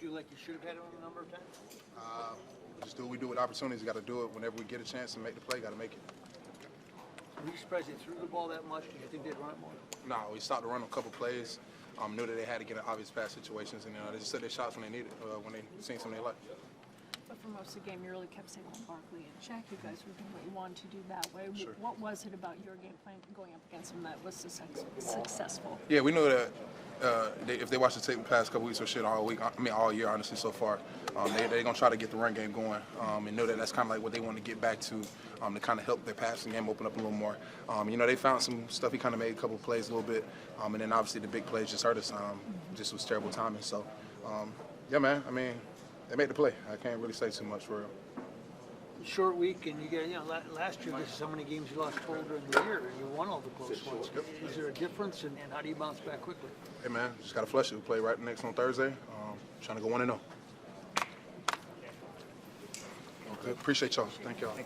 feel like you should have had it on a number of times? Just do what we do with opportunities. Got to do it whenever we get a chance to make the play. Got to make it. Were you surprised they threw the ball that much? Did you think they'd run it more? No, we stopped to run a couple plays. Knew that they had to get in obvious pass situations, and they just took their shots when they needed, when they seen something they liked. But for most of the game, you really kept saying, well, Barkley and Shaq, you guys were doing what you wanted to do that way. Sure. What was it about your game plan going up against them that was successful? Yeah, we knew that if they watch the tape the past couple weeks or shit all week, all year, honestly, so far, they're going to try to get the run game going and know that that's kind of like what they want to get back to kind of help their passing game open up a little more. They found some stuff. He kind of made a couple of plays a little bit, and then obviously the big plays just hurt us. Just was terrible timing. So, yeah, man, I mean, they made the play. I can't really say too much for real. Short week, and you get, last year, this is how many games you lost total during the year, and you won all the close ones. Yep. Is there a difference, and how do you bounce back quickly? Hey, man, just got to flush it. We play right next on Thursday. Trying to go 1-0. Okay, appreciate y'all. Thank y'all.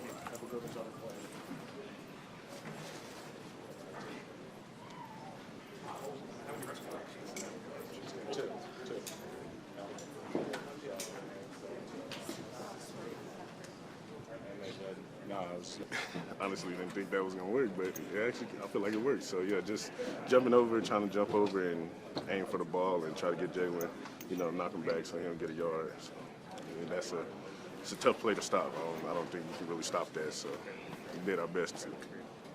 Honestly didn't think that was going to work, but actually I feel like it worked. So, yeah, just jumping over, trying to jump over and aim for the ball and try to get Jalen, knock him back so he don't get a yard. So, it's a tough play to stop. I don't think we can really stop that, so we did our best to.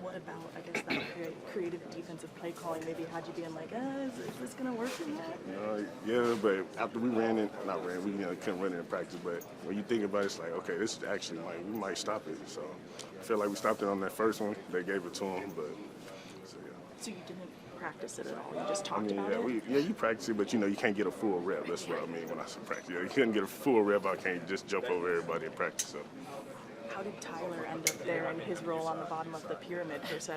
What about, I guess, that creative defensive play calling maybe had you being like, is this going to work in that? Yeah, but after we we couldn't run it in practice, but when you think about it, it's like, okay, this is actually, we might stop it. So I feel like we stopped it on that first one. They gave it to him, but, so yeah. So you didn't practice it at all? You just talked about it? You practice it, but, you can't get a full rep. That's what I mean when I say practice. You couldn't get a full rep. I can't just jump over everybody in practice. So. How did Tyler end up there in his role on the bottom of the pyramid, per se?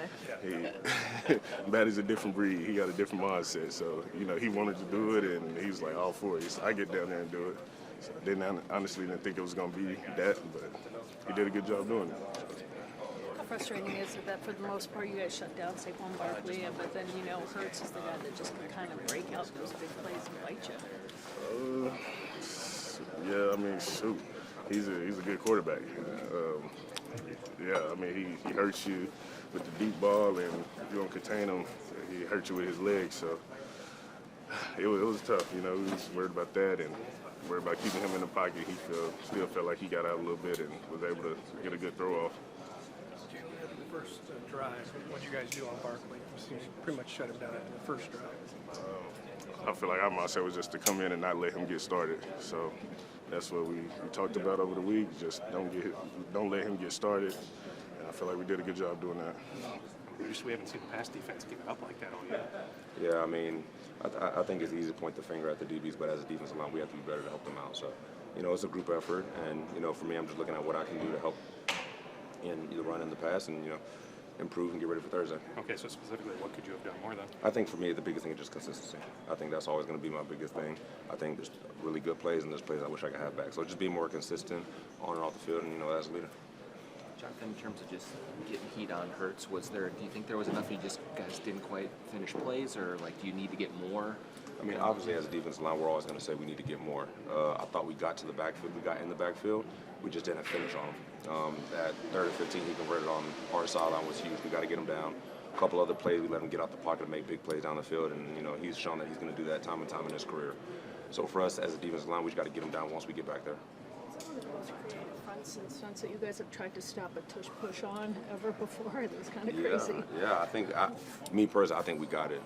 Matt is a different breed. He got a different mindset. So, he wanted to do it, and he was like, all for it. So I get down there and do it. So I honestly didn't think it was going to be that, but he did a good job doing it. How frustrating is it that for the most part you guys shut down Saquon Barkley, but then, Hurts is the guy that just can kind of break out those big plays and bite you? Shoot. He's a good quarterback. He hurts you with the deep ball, and if you don't contain him, he hurts you with his legs. So it was tough. We was worried about that and worried about keeping him in the pocket. He still felt like he got out a little bit and was able to get a good throw off. The first drive, what you guys do on Barkley? You pretty much shut him down after the first drive. I feel like our mindset was just to come in and not let him get started. So that's what we talked about over the week. Just don't let him get started. And I feel like we did a good job doing that. We haven't seen the pass defense get up like that all year. Yeah, I think it's easy to point the finger at the DBs, but as a defensive line, we have to be better to help them out. So, it's a group effort, and for me, I'm just looking at what I can do to help in either run in the pass and improve and get ready for Thursday. Okay, so specifically, what could you have done more then? I think for me, the biggest thing is just consistency. I think that's always going to be my biggest thing. I think there's really good plays and there's plays I wish I could have back. So just be more consistent on and off the field, and as a leader. Jonathan, in terms of just getting heat on Hurts, do you think there was enough? You guys didn't quite finish plays, or do you need to get more? Obviously, as a defensive line, we're always going to say we need to get more. I thought we got to the backfield. We got in the backfield. We just didn't finish on him. That 3rd and 15 he converted on our sideline was huge. We got to get him down. A couple other plays, we let him get out the pocket and make big plays down the field, and he's shown that he's going to do that time and time in his career. So for us as a defensive line, we just got to get him down once we get back there. Is that one of the most creative fronts and stunts that you guys have tried to stop a tush push on ever before? It was kind of crazy. Yeah, I think, me personally, I think we got it.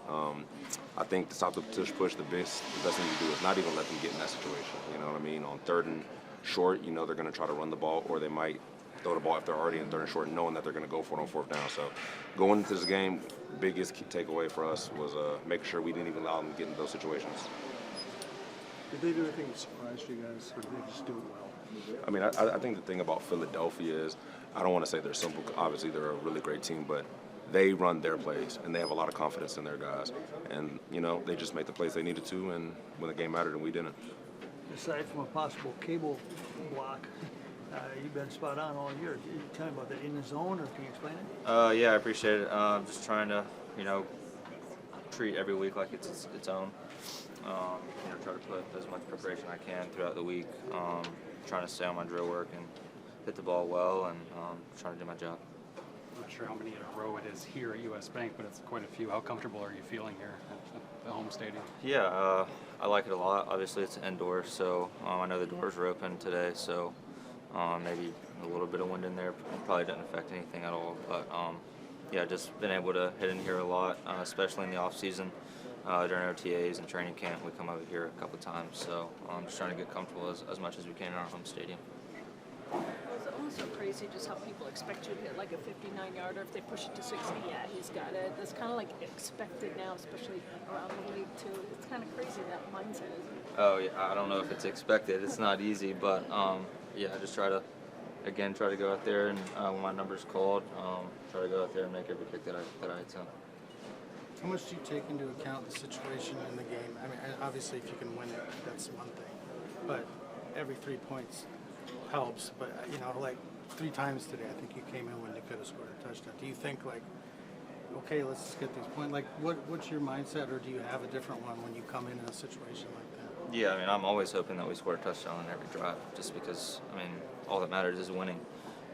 I think to stop the tush push, the best thing to do is not even let them get in that situation. You know what I mean? On 3rd and short, they're going to try to run the ball, or they might throw the ball if they're already in 3rd and short, knowing that they're going to go for it on 4th down. So going into this game, biggest key takeaway for us was making sure we didn't even allow them to get into those situations. Did they do anything that surprised you guys, or did they just do it well? I think the thing about Philadelphia is, I don't want to say they're simple. Obviously, they're a really great team, but they run their plays, and they have a lot of confidence in their guys. And, they just made the plays they needed to, and when the game mattered, and we didn't. Aside from a possible cable block, you've been spot on all year. Can you tell me about that in the zone, or can you explain it? Yeah, I appreciate it. Just trying to, treat every week like it's its own. Try to put as much preparation I can throughout the week. Trying to stay on my drill work and hit the ball well, and trying to do my job. I'm not sure how many in a row it is here at U.S. Bank, but it's quite a few. How comfortable are you feeling here at the home stadium? Yeah, I like it a lot. Obviously, it's indoors, so I know the doors were open today, so maybe a little bit of wind in there probably didn't affect anything at all. But yeah, just been able to hit in here a lot, especially in the off season. During OTAs and training camp, we come over here a couple times, so I'm just trying to get comfortable as much as we can in our home stadium. It's also crazy just how people expect you to hit like a 59-yarder. If they push it to 60, yeah, he's got it. That's kind of like expected now, especially around the league too. It's kind of crazy, that mindset, isn't it? Oh yeah, I don't know if it's expected. It's not easy, but yeah, just try to go out there and when my number's called, try to go out there and make every kick that I attempt. How much do you take into account the situation in the game? I mean, obviously, if you can win it, that's one thing. But every 3 points helps. But, like 3 times today, I think you came in when you could have scored a touchdown. Do you think, like, okay, let's just get these points? Like, what's your mindset, or do you have a different one when you come in a situation like that? Yeah, I mean, I'm always hoping that we score a touchdown on every drive, just because, I mean, all that matters is winning.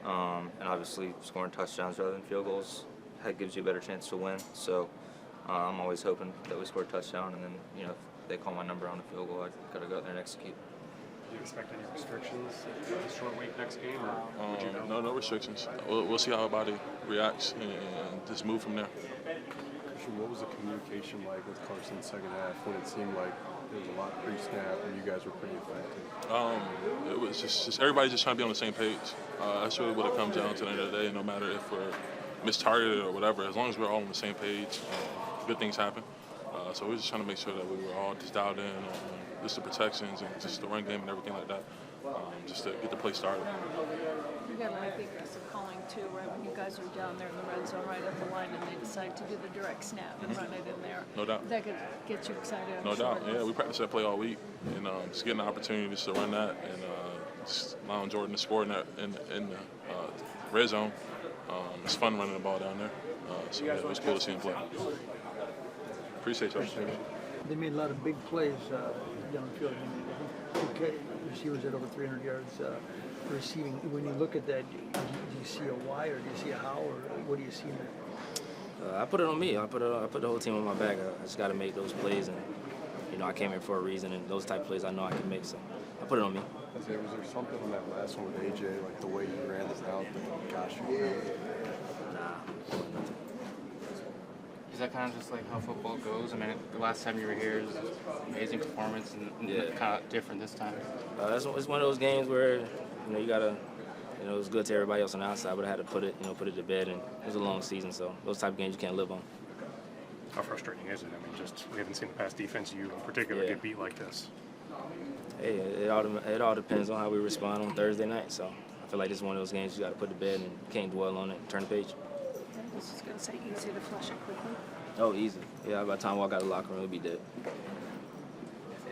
And obviously, scoring touchdowns rather than field goals, that gives you a better chance to win. So I'm always hoping that we score a touchdown, and then, if they call my number on the field goal, I got to go out there and execute. Do you expect any restrictions this short week next game? Or would you know? No restrictions. We'll see how our body reacts and just move from there. Christian, what was the communication like with Carson in the second half when it seemed like there was a lot pre-snap and you guys were pretty effective? It was just everybody just trying to be on the same page. That's really what it comes down to at the end of the day. No matter if we're mistargeted or whatever, as long as we're all on the same page, good things happen. So we're just trying to make sure that we were all just dialed in on just the protections and just the run game and everything like that, just to get the play started. You got to like the aggressive calling too, right? When you guys are down there in the red zone, right at the line, and they decide to do the direct snap and run it in there. No doubt. That could get you excited. No doubt. Yeah, we practiced that play all week, and just getting the opportunity just to run that and just allowing Jordan to score in the red zone. It's fun running the ball down there. So yeah, it was cool to see him play. Appreciate y'all. They made a lot of big plays down the field. Okay, receivers at over 300 yards receiving. When you look at that, do you see a why, or do you see a how, or what do you see there? I put it on me. I put the whole team on my back. I just got to make those plays, and I came here for a reason, and those type of plays I know I can make. So I put it on me. Was there something on that last one with AJ, like the way you ran this out, that gosh, Nah, nothing. Is that kind of just like how football goes? I mean, the last time you were here, it was an amazing performance, and kind of different this time. It's one of those games where you gotta. It was good to everybody else on the outside, but I had to put it to bed, and it was a long season, so those type of games you can't live on. How frustrating is it? I mean, just we haven't seen the past defense, you in particular, get beat like this. Hey, it all depends on how we respond on Thursday night. So I feel like this is one of those games you got to put to bed and you can't dwell on it and turn the page. I was just going to say, easy to flush it quickly. Oh, easy. Yeah, by the time I walk out of the locker room, we'll be dead.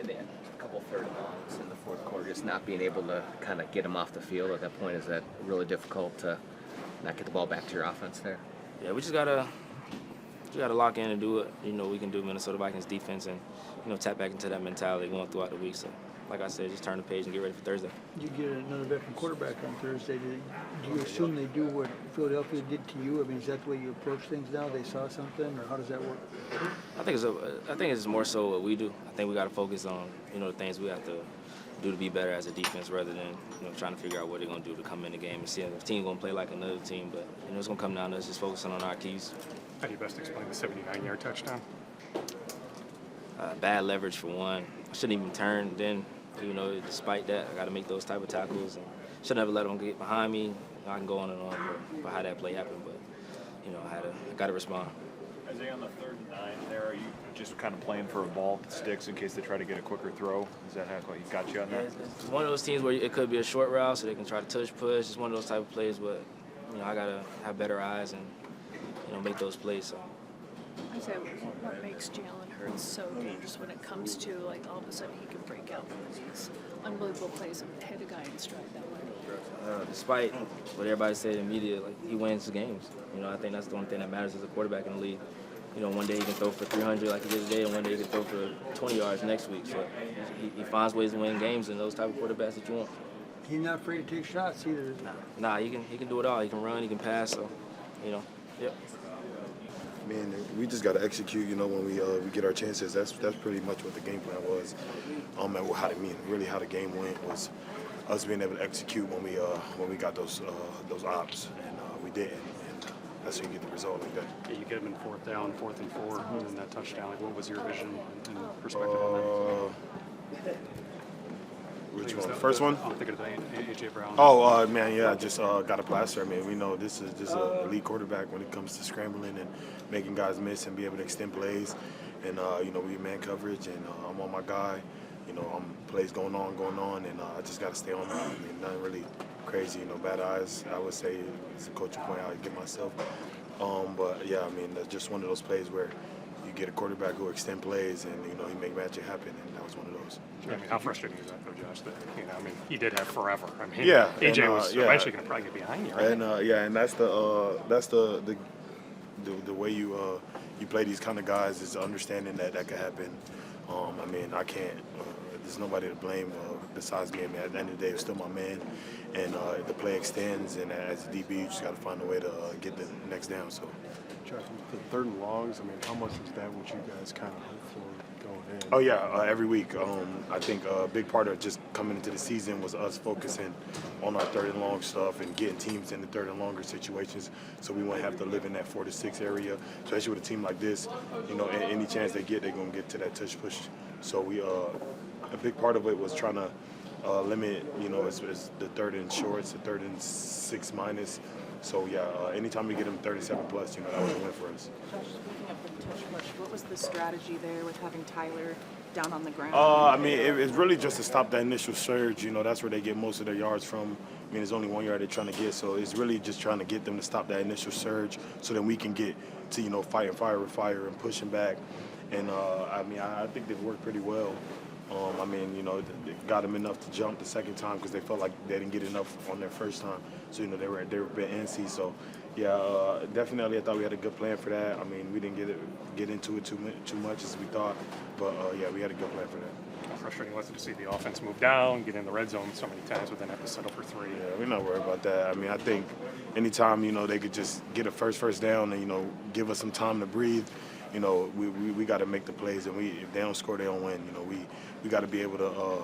They had a couple third downs in the fourth quarter, just not being able to kind of get them off the field at that point. Is that really difficult to not get the ball back to your offense there? Yeah, we just gotta lock in and do it. We can do Minnesota Vikings defense and tap back into that mentality going throughout the week. So, like I said, just turn the page and get ready for Thursday. You get another veteran quarterback on Thursday. Do you assume they do what Philadelphia did to you? I mean, is that the way you approach things now? They saw something, or how does that work? I think it's more so what we do. I think we got to focus on the things we have to do to be better as a defense, rather than trying to figure out what they're going to do to come in the game and see if the team going to play like another team. But it's going to come down to us just focusing on our keys. How do you best explain the 79-yard touchdown? Bad leverage for one. I shouldn't even turn then. Despite that, I got to make those type of tackles and should never let them get behind me. I can go on and on for how that play happened, but I got to respond. Isaiah, on the 3rd and 9 there, are you just kind of playing for a ball that sticks in case they try to get a quicker throw? Is that how he got you on that? It's one of those teams where it could be a short route, so they can try to touch push. It's one of those type of plays, but I got to have better eyes and make those plays. So. I say, what makes Jalen Hurts so dangerous when it comes to, like, all of a sudden he can break out with these unbelievable plays and hit a guy in stride that way? Despite what everybody said in media, like, he wins the games. I think that's the only thing that matters as a quarterback in the league. you know, one day he can throw for 300 like he did today, and one day he can throw for 20 yards next week. So he finds ways to win games, and those type of quarterbacks that you want. He's not afraid to take shots either. Nah, he can do it all. He can run, he can pass. So, you know, yep. Man, we just got to execute. You know, when we get our chances, that's pretty much what the game plan was. And how the game went was us being able to execute when we got those ops, and we didn't. And that's how you get the result like that. Yeah, you get them in 4th down, 4th and 4, and then that touchdown. Like, what was your vision and perspective on that? Which one? The first one? I'm thinking of A.J. Brown. Oh, man, yeah, just got a plaster. I mean, we know this is just an elite quarterback when it comes to scrambling and making guys miss and be able to extend plays. And, you know, we man coverage, and I'm on my guy. You know, plays going on, and I just got to stay on that. I mean, nothing really crazy, you know, bad eyes, I would say, as a coach would point out, I get myself. But, yeah, I mean, that's just one of those plays where you get a quarterback who extend plays and, you know, he make magic happen, and that was one of those. I mean, how frustrating is that, though, Josh? That, you know, I mean, he did have forever. I mean, yeah, AJ was eventually going to probably get behind you, right? And and that's the way you play these kind of guys is understanding that could happen. I mean, I can't. There's nobody to blame besides me. I mean, at the end of the day, it's still my man, and the play extends. And as a DB, you just got to find a way to get the next down. So, Josh, the 3rd and longs. I mean, how much is that what you guys kind of hope for going in? Oh yeah, every week. I think a big part of just coming into the season was us focusing on our 3rd and long stuff and getting teams in the 3rd and longer situations, so we won't have to live in that 4 to 6 area. Especially with a team like this, you know, any chance they get, they're gonna get to that touch push. So we, a big part of it was trying to limit, you know, it's the 3rd and shorts, the 3rd and 6 minus. So yeah, anytime we get them 37 plus, you know, that was a win for us. Josh, speaking of the touch push, what was the strategy there with having Tyler down on the ground? I mean, it's really just to stop that initial surge. You know, that's where they get most of their yards from. I mean, there's only 1 yard they're trying to get, so it's really just trying to get them to stop that initial surge so then we can get to, you know, fighting fire with fire and pushing back. And, I mean, I think they've worked pretty well. I mean, you know, they got them enough to jump the second time because they felt like they didn't get enough on their first time. So, you know, they were a bit antsy. So, yeah, definitely I thought we had a good plan for that. I mean, we didn't get into it too much as we thought. But, yeah, we had a good plan for that. How frustrating was it to see the offense move down, get in the red zone so many times, but then have to settle for 3? Yeah, we're not worried about that. I mean, I think anytime, you know, they could just get a first down and, you know, give us some time to breathe, you know, we got to make the plays. And if they don't score, they don't win. You know, we got to be able to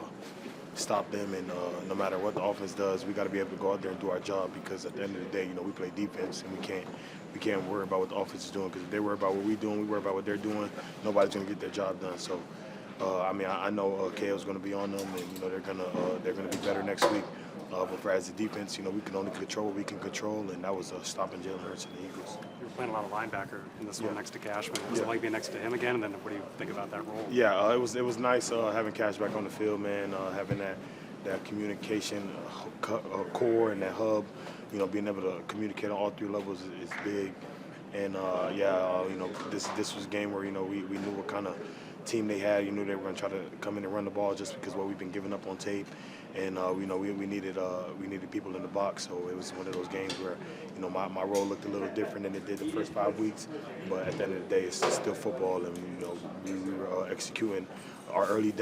stop them. And no matter what the offense does, we got to be able to go out there and do our job because at the end of the day, you know, we play defense and we can't worry about what the offense is doing because if they worry about what we're doing, we worry about what they're doing, nobody's going to get their job done. So, I mean, I know KO's going to be on them, and you know they're gonna be better next week. But for as a defense, you know we can only control what we can control, and that was stopping Jalen Hurts and the Eagles. You were playing a lot of linebacker in this one next to Cashman. Was it like being next to him again? And then what do you think about that role? Yeah, it was nice having Cash back on the field, man. Having that communication core and that hub, you know, being able to communicate on all 3 levels is big. And you know, this was a game where you know we knew what kind of team they had. You knew they were going to try to come in and run the ball just because what we've been giving up on tape, and you know we needed people in the box. So it was one of those games where you know my role looked a little different than it did the first 5 weeks, but at the end of the day, it's still football, and you know we were executing our early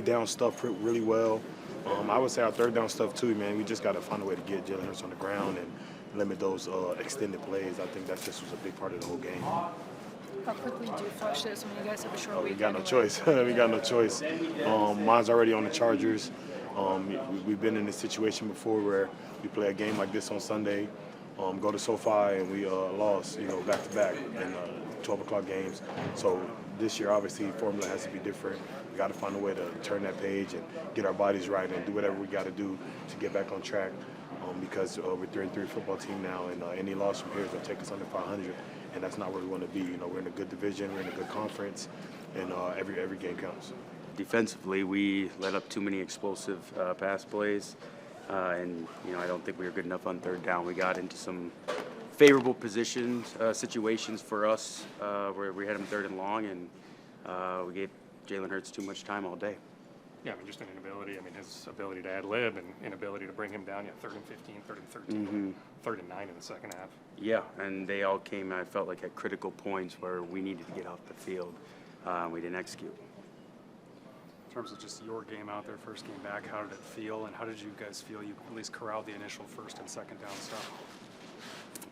down stuff really well. I would say our 3rd down stuff too, man. We just got to find a way to get Jalen Hurts on the ground and limit those extended plays. I think that just was a big part of the whole game. How quickly do you flush this when you guys have a short week? We got no choice. We got no choice. Mine's already on the Chargers. We've been in this situation before where we play a game like this on Sunday, go to SoFi, and we lost, you know, back-to-back in 12 o'clock games. So this year, obviously, formula has to be different. We got to find a way to turn that page and get our bodies right and do whatever we got to do to get back on track. Because we're 3-3 football team now, and any loss from here is going to take us under 500, and that's not where we want to be. You know, we're in a good division, we're in a good conference, and every game counts. Defensively, we let up too many explosive pass plays, and you know I don't think we were good enough on 3rd down. We got into some favorable situations for us where we had them 3rd and long, and we gave Jalen Hurts too much time all day. Yeah, I mean, just an inability. I mean, his ability to ad lib and inability to bring him down. Yeah, 3rd and 15, 3rd and 13, 3rd and 9 in the second half. Yeah, and they all came, I felt like, at critical points where we needed to get off the field. We didn't execute. In terms of just your game out there, first game back, how did it feel, and how did you guys feel you at least corralled the initial 1st and 2nd down stuff?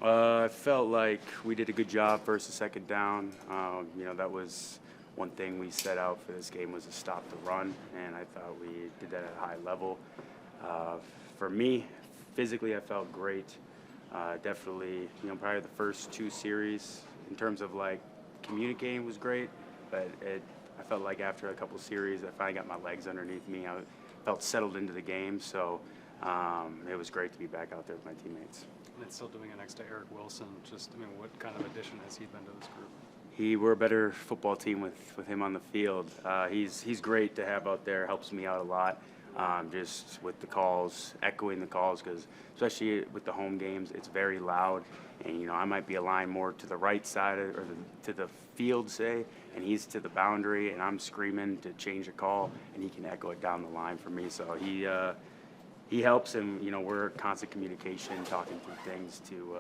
I felt like we did a good job first and 2nd down. You know, that was one thing we set out for this game, was to stop the run, and I thought we did that at a high level. For me, physically, I felt great. Definitely, you know, probably the first 2 series in terms of like communicating was great, but I felt like after a couple series, I finally got my legs underneath me. I felt settled into the game, so it was great to be back out there with my teammates. And then still doing it next to Eric Wilson. Just, I mean, what kind of addition has he been to this group? We're a better football team with him on the field. He's great to have out there, helps me out a lot. Just with the calls, echoing the calls, because especially with the home games, it's very loud. And, you know, I might be aligned more to the right side or to the field, say, and he's to the boundary, and I'm screaming to change a call, and he can echo it down the line for me. So he helps, and, you know, we're in constant communication, talking through things to,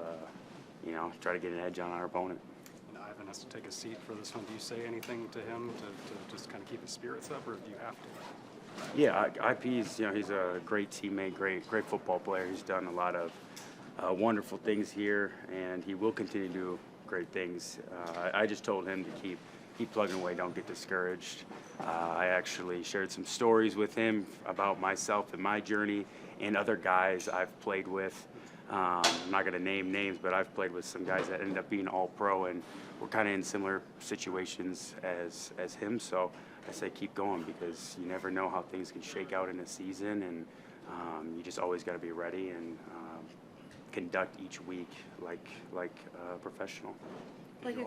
you know, try to get an edge on our opponent. And Ivan has to take a seat for this one. Do you say anything to him to just kind of keep his spirits up, or do you have to? Yeah, IP's, you know, he's a great teammate, great football player. He's done a lot of wonderful things here, and he will continue to do great things. I just told him to keep plugging away, don't get discouraged. I actually shared some stories with him about myself and my journey and other guys I've played with. I'm not going to name names, but I've played with some guys that ended up being all-pro, and we're kind of in similar situations as him. So I say keep going, because you never know how things can shake out in a season, and you just always got to be ready and conduct each week like a professional. Like a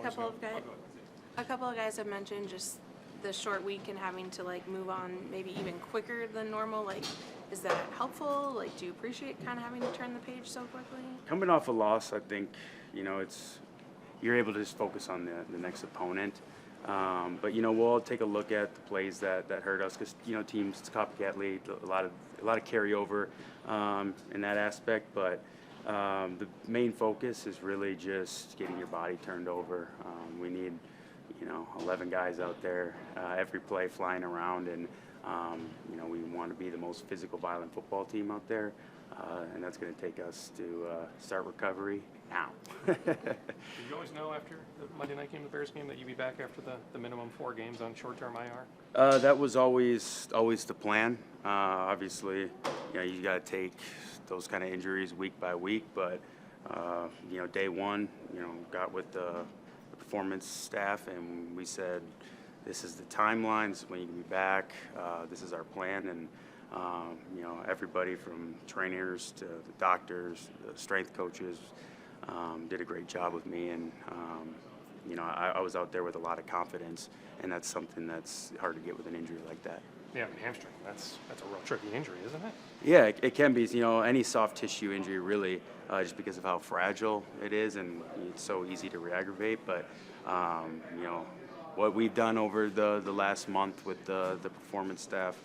couple of guys have mentioned just the short week and having to like move on maybe even quicker than normal. Like, is that helpful? Like, do you appreciate kind of having to turn the page so quickly? Coming off a loss, I think, you know, you're able to just focus on the next opponent. But, you know, we'll take a look at the plays that hurt us, because, you know, teams, it's a copycat league, a lot of carryover in that aspect. But the main focus is really just getting your body turned over. We need, you know, 11 guys out there every play flying around, and you know, we want to be the most physical, violent football team out there, and that's going to take us to start recovery now. Did you always know after the Monday night game, the Bears game, that you'd be back after the minimum 4 games on short-term IR? That was always the plan. Obviously, you know, you got to take those kind of injuries week by week, but you know, day one, you know, got with the performance staff, and we said, this is the timeline, this is when you can be back, this is our plan. And you know, everybody from trainers to the doctors, the strength coaches, did a great job with me. And you know, I was out there with a lot of confidence, and that's something that's hard to get with an injury like that. Yeah, I mean, hamstring, that's a real tricky injury, isn't it? Yeah, it can be. You know, any soft tissue injury, really, just because of how fragile it is, and it's so easy to re-aggravate. But you know, what we've done over the last month with the performance staff,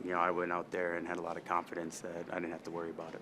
you know, I went out there and had a lot of confidence that I didn't have to worry about it.